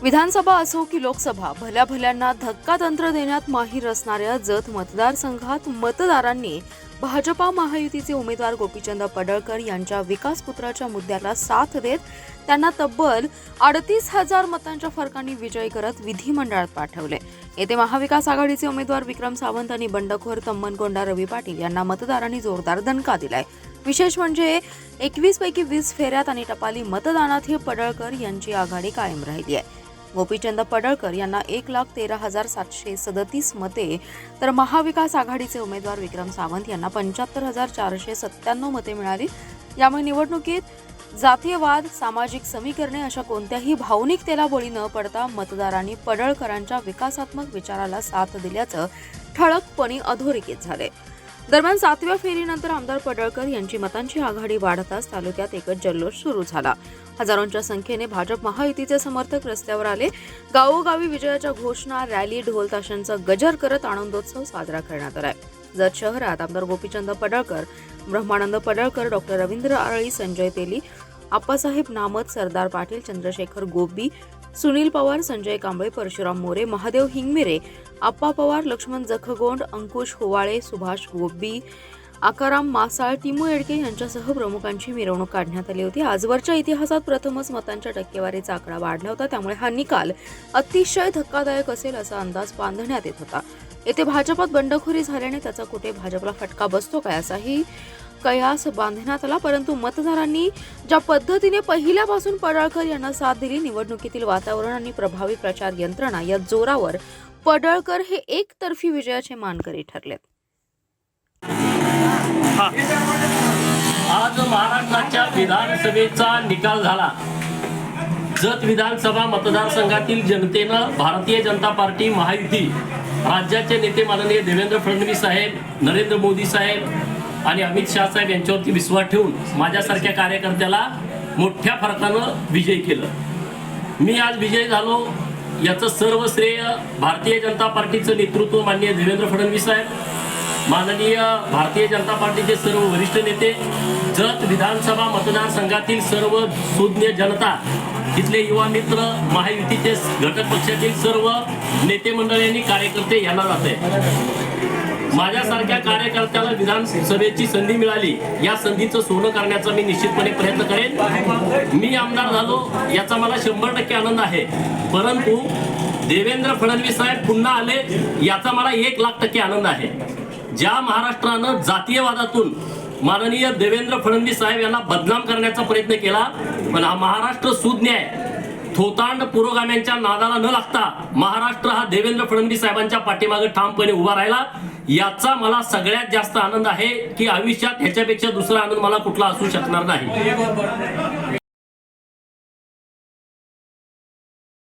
विधानसभा असो की लोकसभा, भल्या भल्यांना धक्कातंत्र देण्यात माहीर असणाऱ्या जत मतदारसंघात मतदारांनी भाजपा महायुतीचे उमेदवार गोपीचंद पडळकर यांच्या विकासपुत्राच्या मुद्द्याला साथ देत त्यांना तब्बल 38,000 मतांच्या फरकाने विजयी करत विधिमंडळात पाठवले. येथे महाविकास आघाडीचे उमेदवार विक्रम सावंत आणि बंडखोर तम्मनगोंडा रवी पाटील यांना मतदारांनी जोरदार दणका दिलाय. विशेष म्हणजे 21 पैकी 20 फेऱ्यात आणि टपाली मतदानात पडळकर यांची आघाडी कायम राहिली आहे. गोपीचंद पडळकर यांना 1,13,737 मते तर महाविकास आघाडीचे उमेदवार विक्रम सावंत यांना 75,497 मते मिळाली. यामुळे निवडणुकीत जातीयवाद, सामाजिक समीकरणे अशा कोणत्याही भावनिकतेला बळी न पडता मतदारांनी पडळकरांच्या विकासात्मक विचाराला साथ दिल्याचं ठळकपणे अधोरेखित झाले. दरम्यान 7व्या फेरीनंतर आमदार पडळकर यांची मतांची आघाडी वाढताच तालुक्यात एकच जल्लोष सुरू झाला. हजारोंच्या संख्येने भाजप महायुतीचे समर्थक रस्त्यावर आले. गावोगावी विजयाच्या घोषणा, रॅली, ढोल ताशांचा गजर करत आनंदोत्सव साजरा करण्यात आलाय. जत शहरात आमदार गोपीचंद पडळकर, ब्रह्मानंद पडळकर, डॉक्टर रवींद्र आरळी, संजय तेली, आप्पासाहेब नामत, सरदार पाटील, चंद्रशेखर गोबी, सुनील पवार, संजय कांबळे, परशुराम मोरे, महादेव हिंगमिरे, आप्पा पवार, लक्ष्मण जखगोंड, अंकुश होवाळे, सुभाष गोबी, आकाराम मासाळ, टिमू येडके यांच्यासह प्रमुखांची मिरवणूक काढण्यात आली होती. आजवरच्या इतिहासात प्रथमच मतांच्या टक्केवारीचा आकडा वाढला होता. त्यामुळे हा निकाल अतिशय धक्कादायक असेल असा अंदाज बांधण्यात येत होता. येथे भाजपात बंडखोरी झाल्याने त्याचा कुठे भाजपला फटका बसतो काय असाही कयास बांधण्यात आला. परंतु मतदारांनी ज्या पद्धतीने पहिल्यापासून पडळकर यांना साथ दिली, निवडणुकीतील वातावरण आणि प्रभावी प्रचार यंत्रणा या जोरावर पडळकर हे एकतर्फी विजयाचे मानकरी ठरलेत. आज महाराष्ट्राच्या विधानसभेचा निकाल झाला. जत विधानसभा मतदारसंघातील जनतेनं भारतीय जनता पार्टी महायुती, राज्याचे नेते माननीय देवेंद्र फडणवीस साहेब, नरेंद्र मोदी साहेब आणि अमित शाह साहेब यांच्यावरती विश्वास ठेवून माझ्यासारख्या कार्यकर्त्याला मोठ्या फरकानं विजयी केलं. मी आज विजयी झालो याचं सर्व श्रेय भारतीय जनता पार्टीचं नेतृत्व माननीय देवेंद्र फडणवीस साहेब, माननीय भारतीय जनता पार्टीचे सर्व वरिष्ठ नेते, जत विधानसभा मतदारसंघातील सर्व सुज्ञ जनता, तिथले युवा मित्र, महायुतीचे घटक पक्षातील सर्व नेते मंडळी, कार्यकर्ते यांना जाते. माझ्यासारख्या कार्यकर्त्याला विधानसभेची संधी मिळाली, या संधीचं सोनं करण्याचा मी निश्चितपणे प्रयत्न करेन. मी आमदार झालो याचा मला 100% आनंद आहे. परंतु देवेंद्र फडणवीस साहेब पुन्हा आले याचा मला 1,00,000% आनंद आहे. ज्या महाराष्ट्रानं जातीयवादातून माननीय देवेंद्र फडणवीस साहेब यांना बदनाम करण्याचा प्रयत्न केला, पण हा महाराष्ट्र सुज्ञ आहे. थोतांड पुरोगाम्यांच्या नादाला न लागता महाराष्ट्र हा देवेंद्र फडणवीस साहेबांच्या पाठीमागे ठामपणे उभा राहिला. याचा मला सगळ्यात जास्त आनंद आहे की आयुष्यात ह्याच्यापेक्षा दुसरा आनंद मला कुठला असू शकणार नाही.